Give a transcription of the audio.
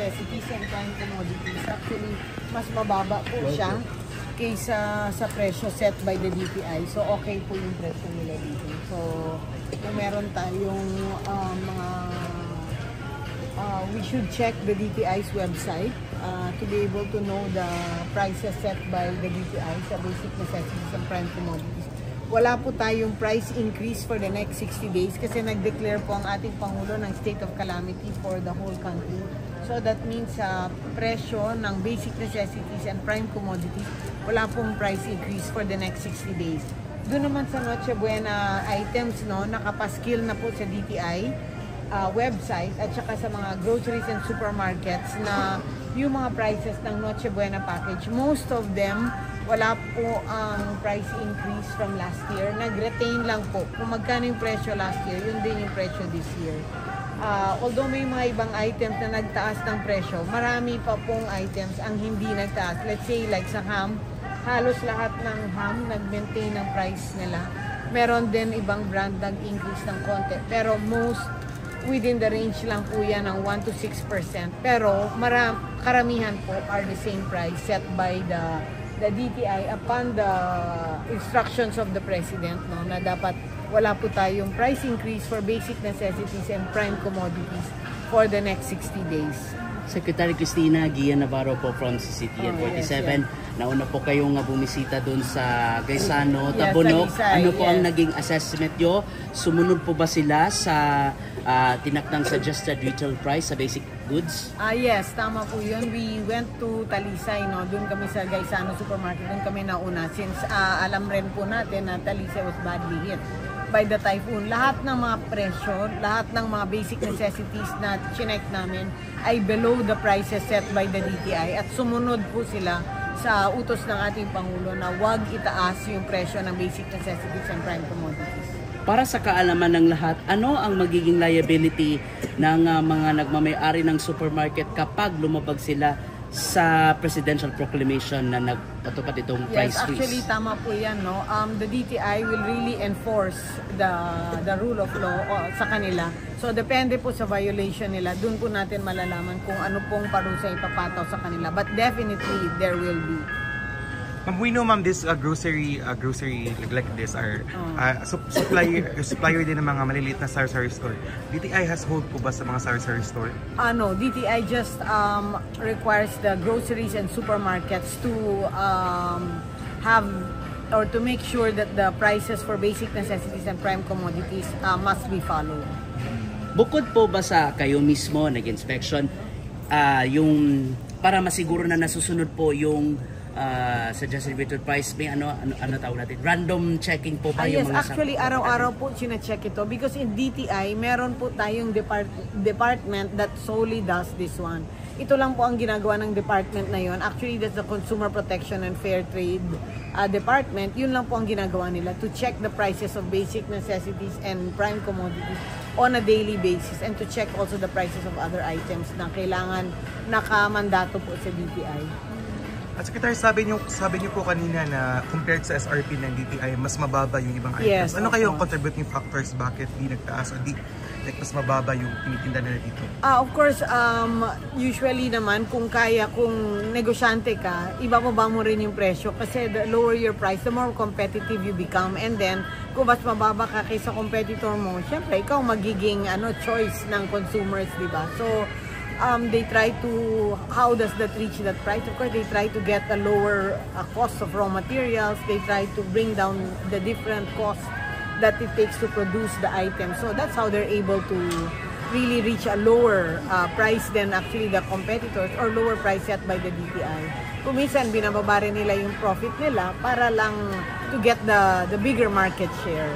necessities and prime commodities, actually, mas mababa po siya kaysa sa presyo set by the DTI. So, okay po yung presyo nila dito. So, kung meron tayong we should check the DTI's website to be able to know the prices set by the DTI sa basic necessities and prime commodities. Wala po tayong price increase for the next 60 days kasi nag-declare po ang ating Pangulo ng state of calamity for the whole country. So that means sa presyo ng basic necessities and prime commodities, wala pong price increase for the next 60 days. Doon naman sa Noche Buena items, no, nakapaskil na po sa DTI website at saka sa mga groceries and supermarkets na yung mga prices ng Noche Buena package, most of them wala po ang price increase from last year. Nag-retain lang po. Kung magkano yung presyo last year, yun din yung presyo this year. Although may mga ibang items na nagtaas ng presyo, marami pa pong items ang hindi nagtaas. Let's say like sa ham, halos lahat ng ham nag-maintain ng price nila. Meron din ibang brand nag-increase ng konti. Pero most within the range lang po yan ng 1 to 6%. Pero karamihan po are the same price set by the DTI upon the instructions of the President, no, na dapat wala po tayong price increase for basic necessities and prime commodities for the next 60 days. Secretary Cristina Gian Navarro po from CCTN 47. Yes. Nauna po kayong bumisita doon sa Gaisano, Yes, Tabunok. Talisay, Ano po ang yes. naging assessment nyo? Sumunod po ba sila sa tinakdang suggested retail price sa basic goods? Yes, tama po yun. We went to Talisay, no? Doon kami sa Gaisano Supermarket. Doon kami nauna since alam rin po natin na Talisay was badly hit by the typhoon. Lahat ng mga presyo, lahat ng mga basic necessities na chinek namin ay below the prices set by the DTI at sumunod po sila sa utos ng ating Pangulo na huwag itaas yung presyo ng basic necessities and prime commodities. Para sa kaalaman ng lahat, ano ang magiging liability ng mga nagmamay-ari ng supermarket kapag lumabag sila sa presidential proclamation na nagpatupad itong price freeze? Yes, actually tama po yan, no. The DTI will really enforce the rule of law sa kanila. So depende po sa violation nila, doon po natin malalaman kung ano pong parusa ipapataw sa kanila. But definitely there will be. Ma'am, we know, ma'am, this grocery like this are supplier din ng mga maliliit na sari-sari store. DTI has hold po ba sa mga sari-sari store? No, DTI just requires the groceries and supermarkets to have or to make sure that the prices for basic necessities and prime commodities must be followed. Bukod po ba sa kayo mismo nag-inspection, yung para masiguro na nasusunod po yung suggested retail price, may ano tawag natin, random checking po ba yung yes, mga actually araw-araw po sina-check ito because in DTI meron po tayong department that solely does this one. Ito lang po ang ginagawa ng department na yon. Actually, that's the Consumer Protection and Fair Trade Department. Yun lang po ang ginagawa nila to check the prices of basic necessities and prime commodities on a daily basis and to check also the prices of other items na kailangan nakamandato po sa DTI. At Secretary, sabi niyo po kanina na compared sa SRP ng DTI, mas mababa yung ibang items. Yes, ano kayong contributing factors bakit di nagtaas o di like mas mababa yung tinitinda nila dito? Of course, usually naman kung negosyante ka, ibababa mo rin yung presyo kasi the lower your price, the more competitive you become. And then, kung mas mababa ka kaysa competitor mo, syempre ikaw magiging choice ng consumers, di ba? So, they try to, how does that reach that price? Of course, they try to get a lower cost of raw materials. They try to bring down the different costs that it takes to produce the item. So that's how they're able to really reach a lower price than actually the competitors or lower price set by the DTI. Kung minsan, binababa rin nila yung profit nila para lang to get the bigger market share.